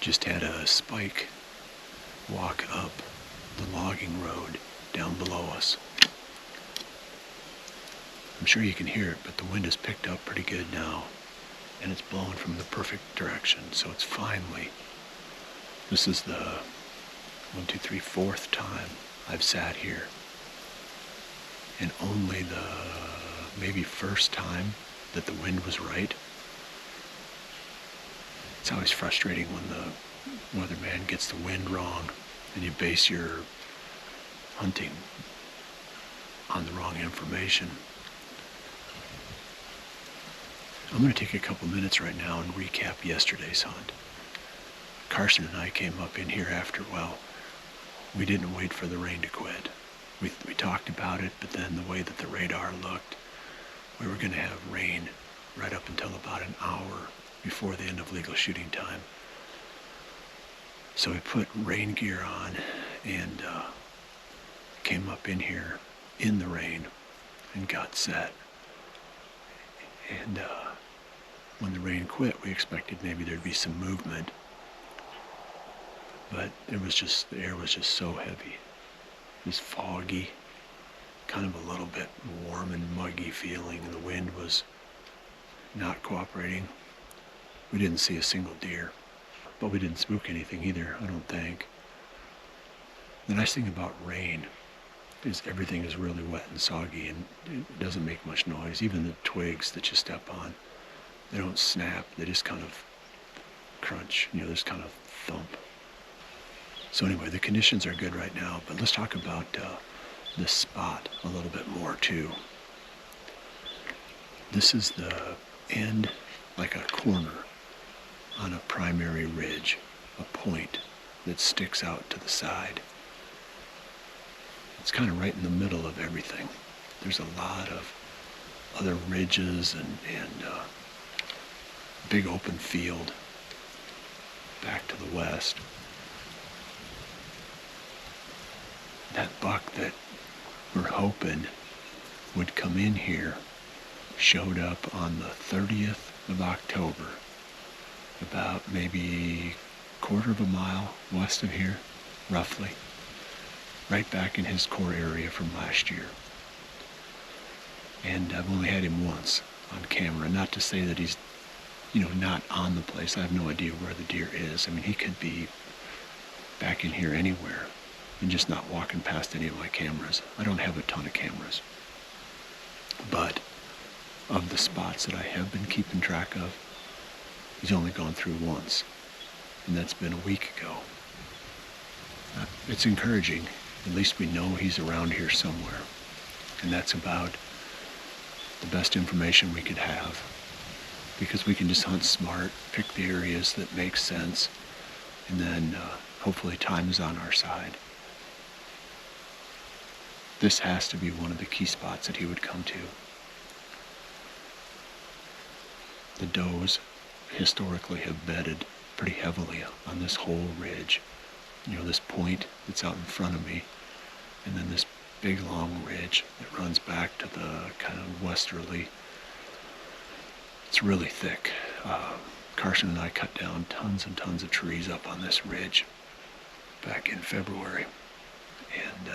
Just had a spike walk up the logging road down below us. I'm sure you can hear it, but the wind has picked up pretty good now, and it's blowing from the perfect direction, so it's finally, this is the 4th time I've sat here, and only the maybe first time that the wind was right. It's always frustrating when the weatherman gets the wind wrong and you base your hunting on the wrong information. I'm going to take a couple minutes right now and recap yesterday's hunt. Carsen and I came up in here after, well, we didn't wait for the rain to quit. We talked about it, but then the way that the radar looked, we were going to have rain right up until about an hour before the end of legal shooting time. So we put rain gear on and came up in here in the rain and got set. And when the rain quit, we expected maybe there'd be some movement, but it was just, the air was just so heavy. It was foggy, kind of a little bit warm and muggy feeling, and the wind was not cooperating. We didn't see a single deer, but we didn't spook anything either, I don't think. The nice thing about rain is everything is really wet and soggy, and it doesn't make much noise. Even the twigs that you step on, they don't snap, they just kind of crunch, you know, this kind of thump. So anyway, the conditions are good right now, but let's talk about this spot a little bit more too. This is the end, like a corner on a primary ridge, a point that sticks out to the side. It's kind of right in the middle of everything. There's a lot of other ridges and big open field back to the west. That buck that we're hoping would come in here showed up on the 30th of October, about maybe a quarter of a mile west of here, roughly, right back in his core area from last year. And I've only had him once on camera. Not to say that he's, you know, not on the place. I have no idea where the deer is. I mean, he could be back in here anywhere and just not walking past any of my cameras. I don't have a ton of cameras. But of the spots that I have been keeping track of, he's only gone through once, and that's been a week ago. It's encouraging. At least we know he's around here somewhere, and that's about the best information we could have, because we can just hunt smart, pick the areas that make sense, and then hopefully time is on our side. This has to be one of the key spots that he would come to. The does historically have bedded pretty heavily on this whole ridge. You know, this point that's out in front of me, and then this big long ridge that runs back to the kind of westerly. It's really thick. Carsen and I cut down tons and tons of trees up on this ridge back in February, and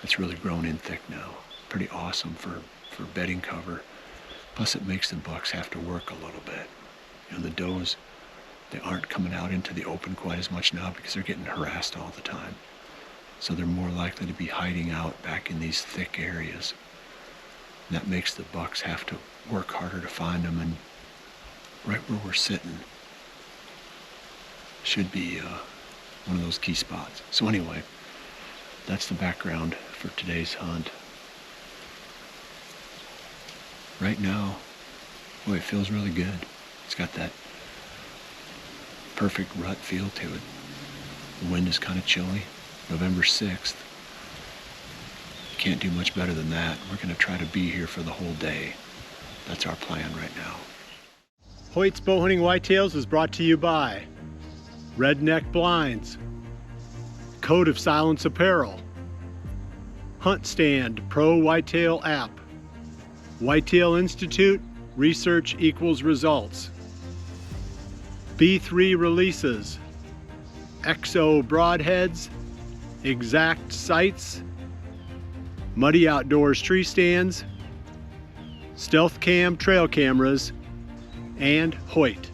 it's really grown in thick now. Pretty awesome for bedding cover. Plus it makes the bucks have to work a little bit. You know, the does, they aren't coming out into the open quite as much now because they're getting harassed all the time. So they're more likely to be hiding out back in these thick areas. And that makes the bucks have to work harder to find them, and right where we're sitting should be one of those key spots. So anyway, that's the background for today's hunt. Right now, boy, it feels really good. It's got that perfect rut feel to it. The wind is kind of chilly. November 6th. Can't do much better than that. We're going to try to be here for the whole day. That's our plan right now. Hoyt's Bowhunting Whitetails is brought to you by Redneck Blinds, Code of Silence Apparel, Hunt Stand Pro Whitetail App, Whitetail Institute, Research Equals Results, B3 Releases, XO broadheads, exact sights, Muddy Outdoors tree stands, Stealth Cam trail cameras, and Hoyt.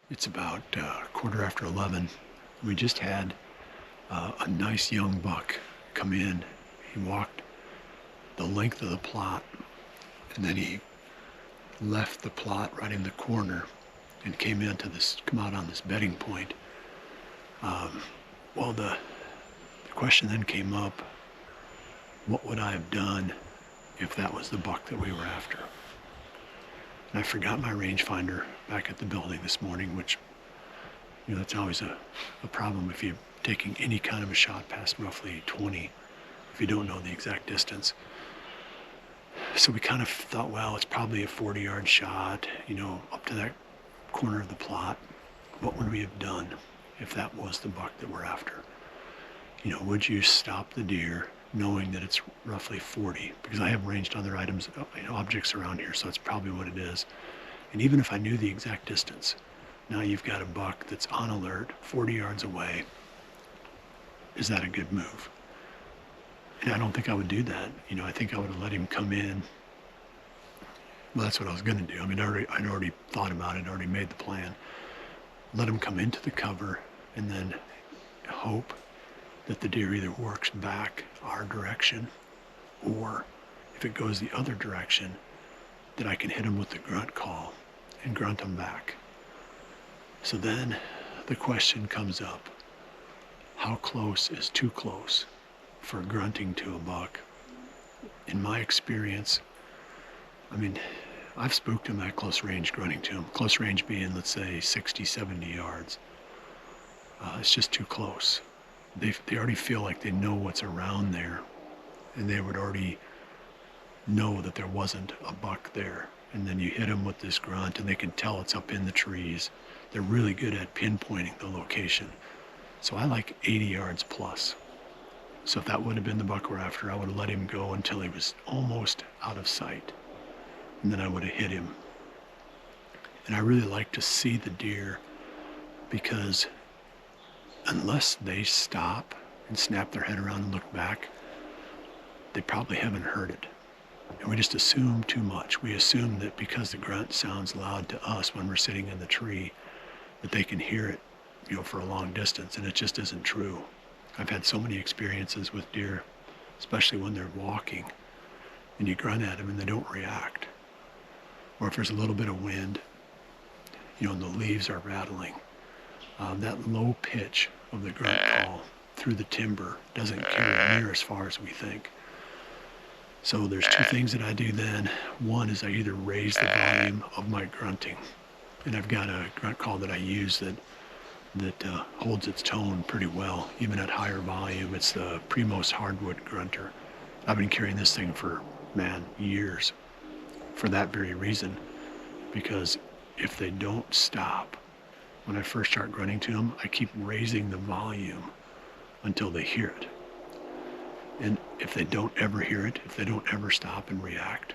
It's about 11:15. We just had a nice young buck come in. He walked the length of the plot, and then he left the plot right in the corner and come out on this bedding point. Well, the question then came up, what would I have done if that was the buck that we were after? And I forgot my rangefinder back at the building this morning, which, that's always a problem if you're taking any kind of a shot past roughly 20, if you don't know the exact distance. So we kind of thought, well, it's probably a 40-yard shot, up to that corner of the plot. What would we have done if that was the buck that we're after? Would you stop the deer knowing that it's roughly 40? Because I have ranged other items, objects around here, so it's probably what it is. And even if I knew the exact distance, now you've got a buck that's on alert, 40 yards away. Is that a good move? And I don't think I would do that. I think I would have let him come in. Well, that's what I was going to do. I mean, I'd already thought about it, already made the plan. Let him come into the cover and then hope that the deer either works back our direction, or if it goes the other direction, that I can hit him with the grunt call and grunt him back. So then the question comes up, how close is too close for grunting to a buck? In my experience, I've spooked him at close range grunting to him. Close range being, let's say, 60, 70 yards. It's just too close. They already feel like they know what's around there, and they would already know that there wasn't a buck there. And then you hit them with this grunt, and they can tell it's up in the trees. They're really good at pinpointing the location. So I like 80 yards plus. So if that would have been the buck we're after, I would have let him go until he was almost out of sight, and then I would have hit him. And I really like to see the deer, because unless they stop and snap their head around and look back, they probably haven't heard it. And we just assume too much. We assume that because the grunt sounds loud to us when we're sitting in the tree, that they can hear it, for a long distance, and it just isn't true. I've had so many experiences with deer, especially when they're walking, and you grunt at them and they don't react. Or if there's a little bit of wind, and the leaves are rattling, that low pitch of the grunt call through the timber doesn't carry near as far as we think. So there's two things that I do then. One is I either raise the volume of my grunting, and I've got a grunt call that I use that holds its tone pretty well, even at higher volume. It's the Primos hardwood grunter. I've been carrying this thing for, years, for that very reason, because if they don't stop, when I first start grunting to them, I keep raising the volume until they hear it. And if they don't ever hear it, if they don't ever stop and react,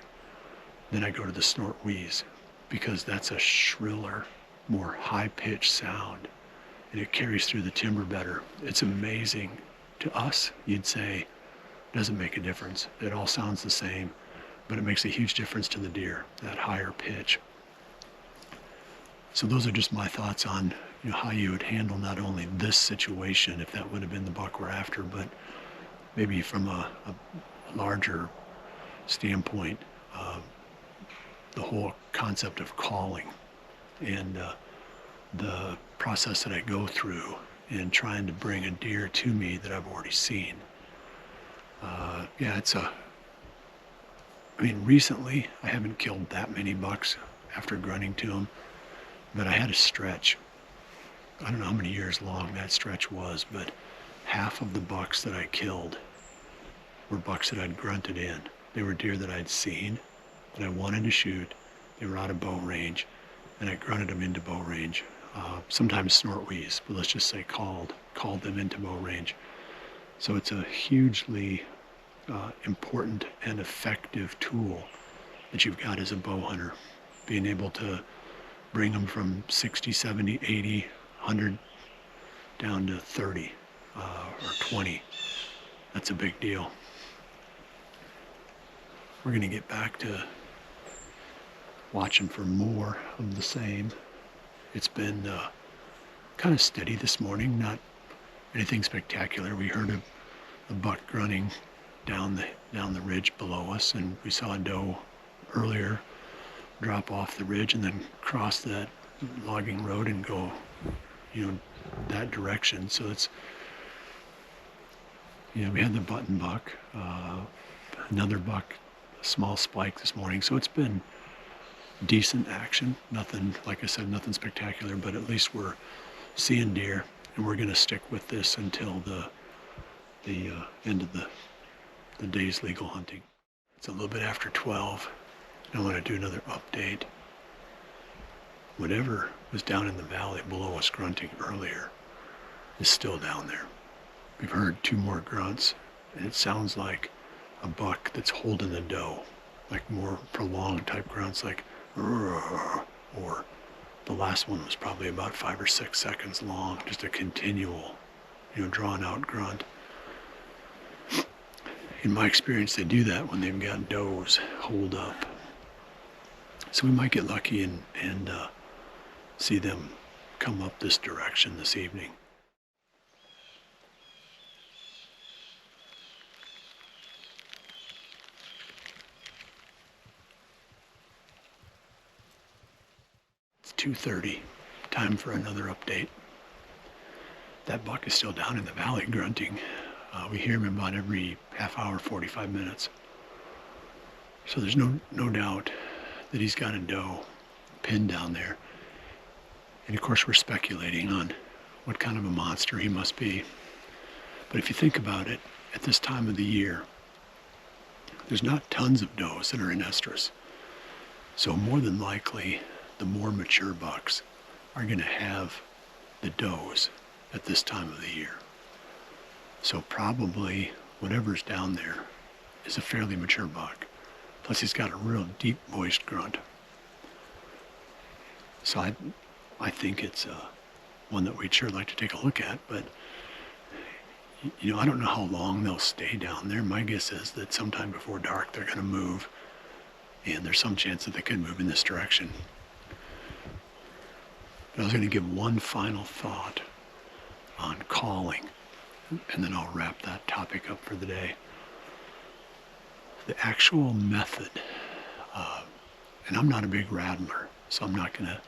then I go to the snort wheeze, because that's a shriller, more high-pitched sound, and it carries through the timber better. It's amazing. To us, you'd say, doesn't make a difference. It all sounds the same, but it makes a huge difference to the deer, that higher pitch. So those are just my thoughts on how you would handle not only this situation, if that would have been the buck we're after, but maybe from a larger standpoint, the whole concept of calling and the process that I go through in trying to bring a deer to me that I've already seen. Yeah, recently I haven't killed that many bucks after grunting to them, but I had a stretch. I don't know how many years long that stretch was, but half of the bucks that I killed were bucks that I'd grunted in. They were deer that I'd seen, that I wanted to shoot. They were out of bow range, and I grunted them into bow range. Sometimes snort wheeze, but let's just say called them into bow range. So it's a hugely important and effective tool that you've got as a bow hunter, being able to bring them from 60, 70, 80, 100 down to 30 or 20. That's a big deal. We're going to get back to watching for more of the same. It's been kind of steady this morning, not anything spectacular. We heard a buck grunting down the ridge below us, and we saw a doe earlier drop off the ridge and then cross that logging road and go that direction. So it's we had the button buck, another buck, a small spike this morning. So it's been decent action. Nothing, like I said, nothing spectacular, but at least we're seeing deer, and we're going to stick with this until the end of the day's legal hunting. It's a little bit after 12. I want to do another update. Whatever was down in the valley below us grunting earlier is still down there. We've heard 2 more grunts, and it sounds like a buck that's holding the doe, like more prolonged type grunts, like or the last one was probably about 5 or 6 seconds long, just a continual, drawn out grunt. In my experience, they do that when they've got does holed up. So we might get lucky and see them come up this direction this evening. It's 2:30, time for another update. That buck is still down in the valley grunting. We hear him about every half hour, 45 minutes. So there's no doubt that he's got a doe pinned down there. And of course we're speculating on what kind of a monster he must be. But if you think about it, at this time of the year, there's not tons of does that are in estrus. So more than likely, the more mature bucks are going to have the does at this time of the year. So probably whatever's down there is a fairly mature buck. Plus he's got a real deep voiced grunt. So I think it's one that we'd sure like to take a look at, but I don't know how long they'll stay down there. My guess is that sometime before dark they're going to move, and there's some chance that they could move in this direction. But I was going to give one final thought on calling, and then I'll wrap that topic up for the day. The actual method, and I'm not a big rattler, so I'm not going to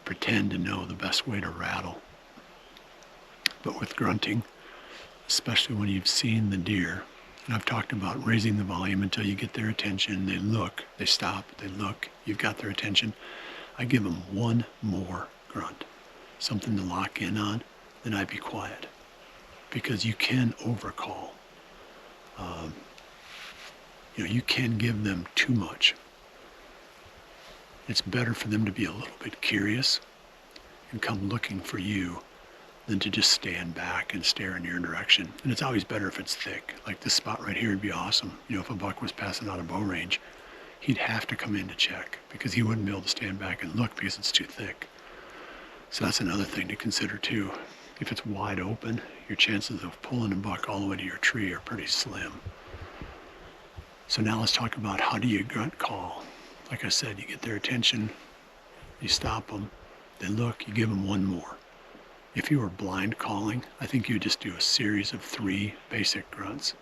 pretend to know the best way to rattle. But with grunting, especially when you've seen the deer, and I've talked about raising the volume until you get their attention, they look, they stop, they look, you've got their attention. I give them one more grunt, something to lock in on, then I be quiet. Because you can overcall. You can give them too much. It's better for them to be a little bit curious and come looking for you than to just stand back and stare in your direction. And it's always better if it's thick. Like this spot right here would be awesome. If a buck was passing out of bow range, he'd have to come in to check because he wouldn't be able to stand back and look because it's too thick. So that's another thing to consider too. If it's wide open, your chances of pulling a buck all the way to your tree are pretty slim. So now let's talk about how do you grunt call. Like I said, you get their attention, you stop them, They look, you give them one more. If you were blind calling, I think you would just do a series of 3 basic grunts.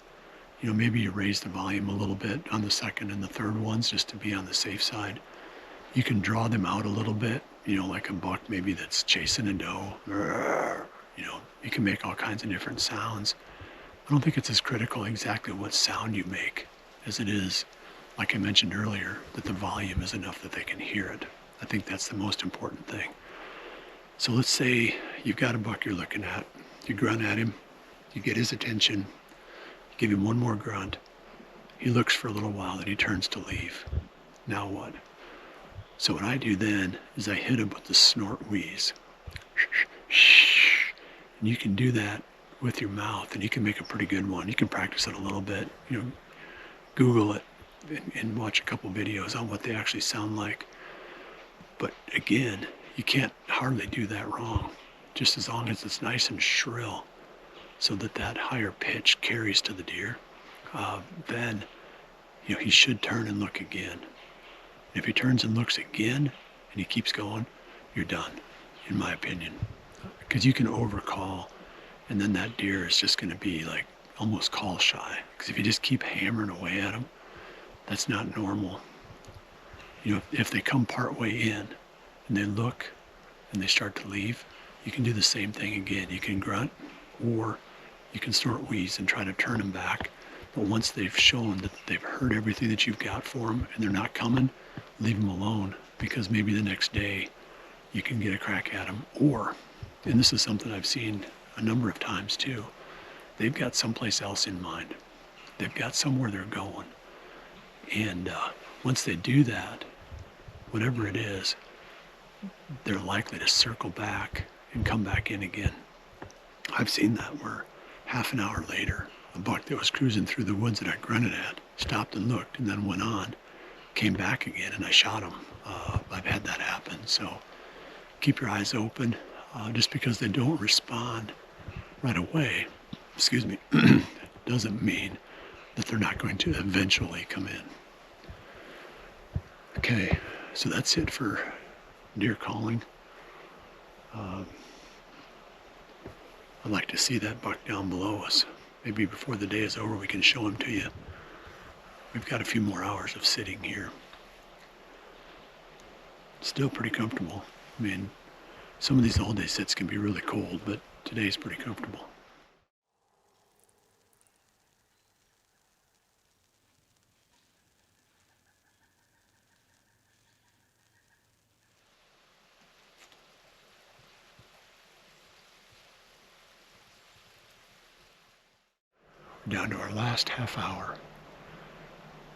You know, maybe you raise the volume a little bit on the second and the third ones just to be on the safe side. You can draw them out a little bit, you know, like a buck maybe that's chasing a doe. You know, you can make all kinds of different sounds. I don't think it's as critical exactly what sound you make as it is, like I mentioned earlier, that the volume is enough that they can hear it. I think that's the most important thing. So let's say you've got a buck you're looking at. You grunt at him, you get his attention, give him one more grunt. He looks for a little while, then he turns to leave. Now what? So what I do then is I hit him with the snort wheeze. And you can do that with your mouth, and you can make a pretty good one. You can practice it a little bit. You know, Google it and watch a couple videos on what they actually sound like. But again, you can't hardly do that wrong, just as long as it's nice and shrill so that that higher pitch carries to the deer. Then, you know, he should turn and look again. If he turns and looks again and he keeps going, you're done, in my opinion. Because you can overcall, and then that deer is just going to be like almost call shy. Because if you just keep hammering away at him, that's not normal. You know, if they come part way in and they look and they start to leave, you can do the same thing again. You can grunt, or you can snort wheeze and try to turn them back. But once they've shown that they've heard everything that you've got for them and they're not coming, leave them alone, because maybe the next day you can get a crack at them. Or, and this is something I've seen a number of times too, they've got someplace else in mind. They've got somewhere they're going. And once they do that, whatever it is, they're likely to circle back and come back in again. I've seen that where half an hour later, a buck that was cruising through the woods that I grunted at stopped and looked and then went on, came back again, and I shot him. I've had that happen. So keep your eyes open. Just because they don't respond right away, excuse me, doesn't mean that they're not going to eventually come in. Okay, so that's it for deer calling. I'd like to see that buck down below us. Maybe before the day is over we can show him to you. We've got a few more hours of sitting here. Still pretty comfortable. I mean, some of these all-day sits can be really cold, but today's pretty comfortable. We're down to our last half hour,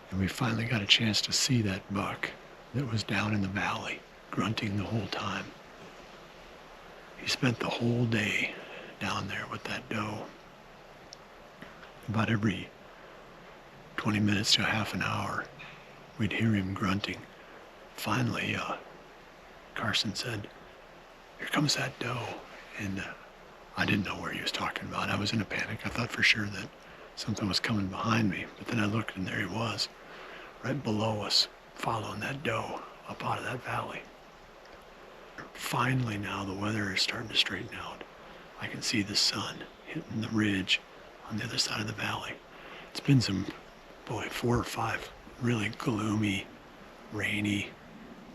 and we finally got a chance to see that buck that was down in the valley, grunting the whole time. He spent the whole day down there with that doe. About every 20 minutes to a half an hour, we'd hear him grunting. Finally, Carsen said, "Here comes that doe." And I didn't know where he was talking about. I was in a panic. I thought for sure that something was coming behind me. But then I looked, and there he was, right below us, following that doe up out of that valley. Finally now the weather is starting to straighten out. I can see the sun hitting the ridge on the other side of the valley. It's been some, 4 or 5 really gloomy, rainy,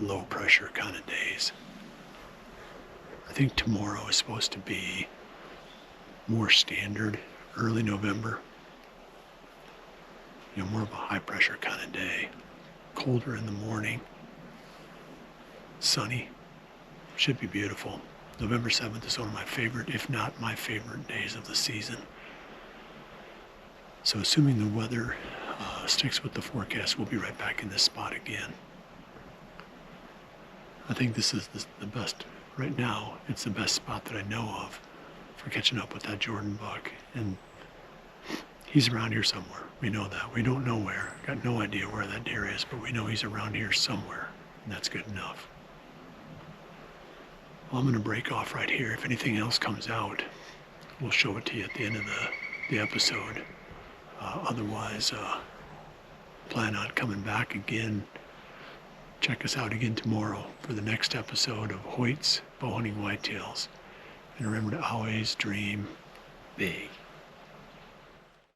low pressure kind of days. I think tomorrow is supposed to be more standard, early November. You know, more of a high pressure kind of day. Colder in the morning, sunny. Should be beautiful. November 7th is one of my favorite, if not my favorite days of the season. So assuming the weather sticks with the forecast, we'll be right back in this spot again. I think this is the best, right now, it's the best spot that I know of for catching up with that Jordan buck. And he's around here somewhere. We know that. We don't know where. Got no idea where that deer is, but we know he's around here somewhere, and that's good enough. Well, I'm going to break off right here. If anything else comes out, we'll show it to you at the end of the episode. Otherwise, plan on coming back again Check us out again tomorrow for the next episode of Hoyt's Bowhunting Whitetails. And remember to always dream big.